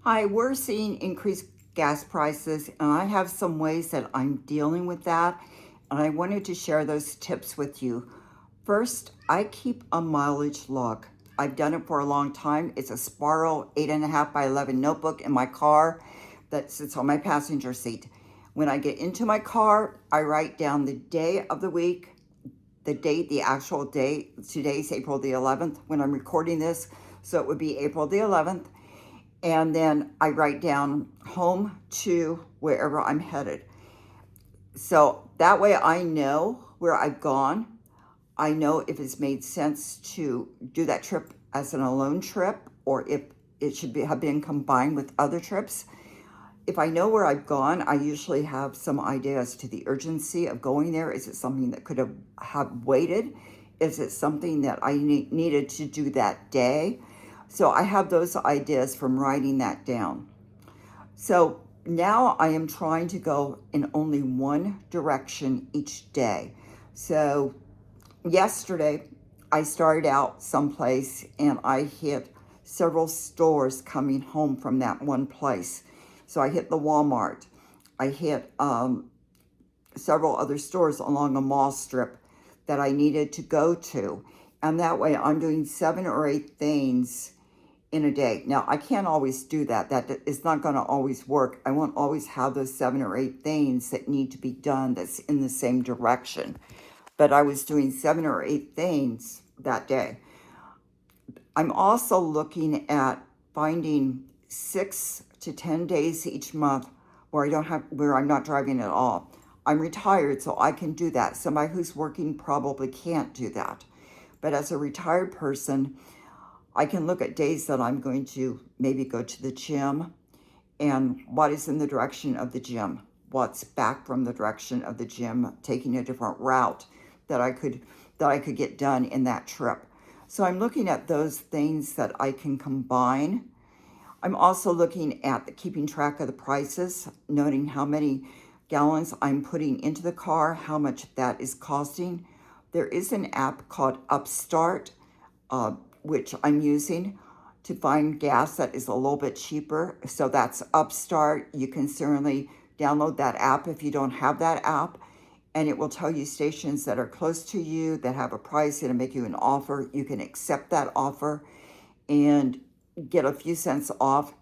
Hi, we're seeing increased gas prices, and I have some ways that I'm dealing with that, and I wanted to share those tips with you. First, I keep a mileage log. I've done it for a long time. It's a Sparrow 8.5 by 11 notebook in my car that sits on my passenger seat. When I get into my car, I write down the day of the week, the date, the actual date. Today's April the 11th when I'm recording this, so it would be April the 11th, and then I write down home to wherever I'm headed. So that way I know where I've gone. I know if it's made sense to do that trip as an alone trip or if it should have been combined with other trips. If I know where I've gone, I usually have some idea as to the urgency of going there. Is it something that could have waited? Is it something that I needed to do that day? So I have those ideas from writing that down. So now I am trying to go in only one direction each day. So yesterday I started out someplace and I hit several stores coming home from that one place. So I hit the Walmart. I hit several other stores along a mall strip that I needed to go to. And that way I'm doing 7 or 8 things in a day. Now, I can't always do that. That is not going to always work. I won't always have those 7 or 8 things that need to be done that's in the same direction. But I was doing 7 or 8 things that day. I'm also looking at finding 6 to 10 days each month where I'm not driving at all. I'm retired, so I can do that. Somebody who's working probably can't do that. But as a retired person, I can look at days that I'm going to maybe go to the gym and what is in the direction of the gym, what's back from the direction of the gym, taking a different route that I could get done in that trip. So I'm looking at those things that I can combine. I'm also looking at keeping track of the prices, noting how many gallons I'm putting into the car, how much that is costing. There is an app called Upstart, which I'm using to find gas that is a little bit cheaper. So that's Upstart. You can certainly download that app if you don't have that app, and it will tell you stations that are close to you that have a price. It'll make you an offer. You can accept that offer and get a few cents off.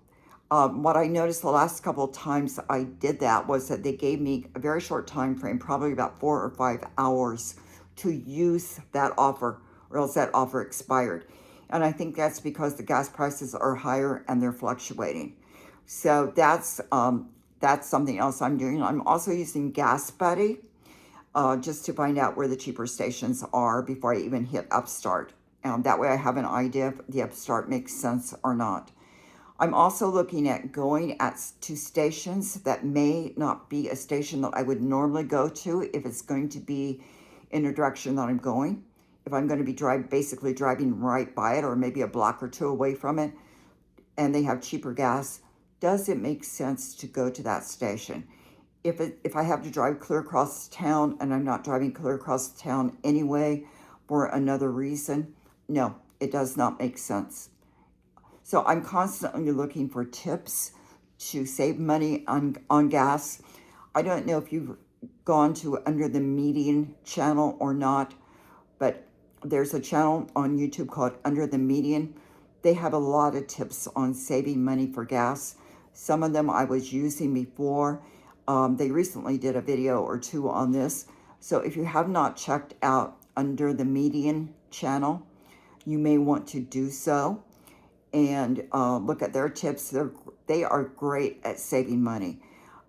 What I noticed the last couple of times I did that was that they gave me a very short time frame, probably about 4 or 5 hours, to use that offer, or else that offer expired. And I think that's because the gas prices are higher and they're fluctuating. So that's something else I'm doing. I'm also using Gas Buddy just to find out where the cheaper stations are before I even hit Upstart. That way I have an idea if the Upstart makes sense or not. I'm also looking at going to stations that may not be a station that I would normally go to if it's going to be in a direction that I'm going. If I'm going to be basically driving right by it or maybe a block or two away from it, and they have cheaper gas, does it make sense to go to that station? If I have to drive clear across town and I'm not driving clear across town anyway for another reason, no, it does not make sense. So I'm constantly looking for tips to save money on gas. I don't know if you've gone to Under the Median channel or not, but there's a channel on YouTube called Under the Median. They have a lot of tips on saving money for gas. Some of them I was using before. They recently did a video or two on this. So if you have not checked out Under the Median channel, you may want to do so and look at their tips. They are great at saving money.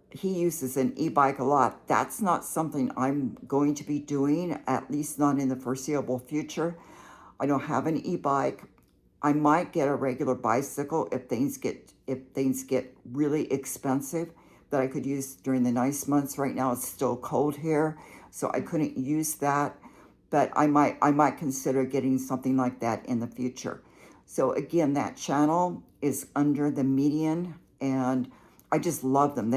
He uses an e-bike a lot. That's not something I'm going to be doing, at least not in the foreseeable future. I don't have an e-bike. I might get a regular bicycle if things get really expensive that I could use during the nice months. Right now it's still cold here, so I couldn't use that. But I might consider getting something like that in the future. So again, that channel is Under the Median, and I just love them.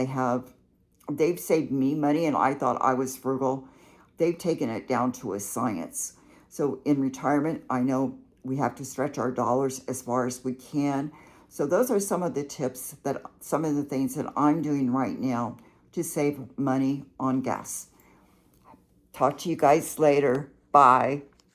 They've saved me money, and I thought I was frugal. They've taken it down to a science. So in retirement, I know we have to stretch our dollars as far as we can. So those are some of the tips some of the things that I'm doing right now to save money on gas. Talk to you guys later. Bye.